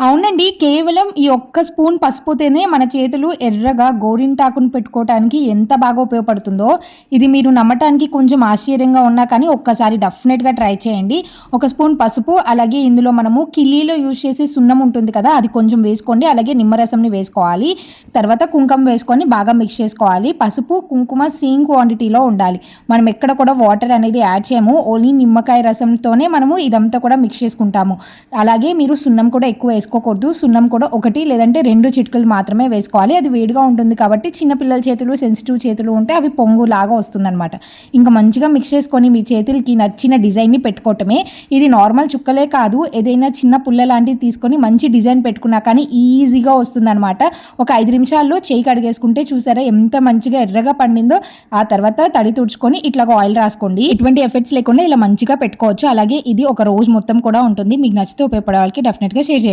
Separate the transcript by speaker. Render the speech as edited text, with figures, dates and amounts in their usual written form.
Speaker 1: అవునండి. కేవలం ఈ ఒక్క స్పూన్ పసుపుతోనే మన చేతులు ఎర్రగా గోరింటాకుని పెట్టుకోవటానికి ఎంత బాగా ఉపయోగపడుతుందో, ఇది మీరు నమ్మటానికి కొంచెం ఆశ్చర్యంగా ఉన్నా కానీ ఒక్కసారి డెఫినెట్‌గా ట్రై చేయండి. ఒక స్పూన్ పసుపు, అలాగే ఇందులో మనము కిల్లీలో యూజ్ చేసే సున్నం ఉంటుంది కదా! అది కొంచెం వేసుకోండి. అలాగే నిమ్మరసంని వేసుకోవాలి. తర్వాత కుంకుమ వేసుకొని బాగా మిక్స్ చేసుకోవాలి. పసుపు, కుంకుమ సేమ్ క్వాంటిటీలో ఉండాలి. మనం ఎక్కడ కూడా వాటర్ అనేది యాడ్ చేయము. ఓన్లీ నిమ్మకాయ రసంతోనే మనము ఇదంతా కూడా మిక్స్ చేసుకుంటాము. అలాగే మీరు సున్నం కూడా ఎక్కువ వేసుకోకూడదు. సున్నం కూడా 1 లేదంటే 2 చిటికెలు మాత్రమే వేసుకోవాలి. అది వేడిగా ఉంటుంది కాబట్టి చిన్న పిల్లల చేతులు, సెన్సిటివ్ చేతులు ఉంటే అవి పొంగులాగా వస్తుందనమాట. ఇంకా మంచిగా మిక్స్ చేసుకొని మీ చేతులకి నచ్చిన డిజైన్‌ని పెట్టుకోవటమే. ఇది నార్మల్ చుక్కలే కాదు, ఏదైనా చిన్న పుల్ల లాంటిది తీసుకొని మంచి డిజైన్ పెట్టుకున్నా కానీ ఈజీగా వస్తుందనమాట. ఒక 5 నిమిషాల్లో చేయి కడిగేసుకుంటే చూసారా ఎంత మంచిగా ఎర్రగా పండిందో. ఆ తర్వాత తడి తుడుచుకొని ఇట్లాగా ఆయిల్ రాసుకోండి. ఎటువంటి ఎఫెక్ట్స్ లేకుండా ఇలా మంచిగా పెట్టుకోవచ్చు. అలాగే ఇది ఒక రోజు మొత్తం కూడా ఉంటుంది. మీకు నచ్చితే ఉపయోగపడే వాళ్ళకి డెఫినెట్‌గా షేర్ చేయండి.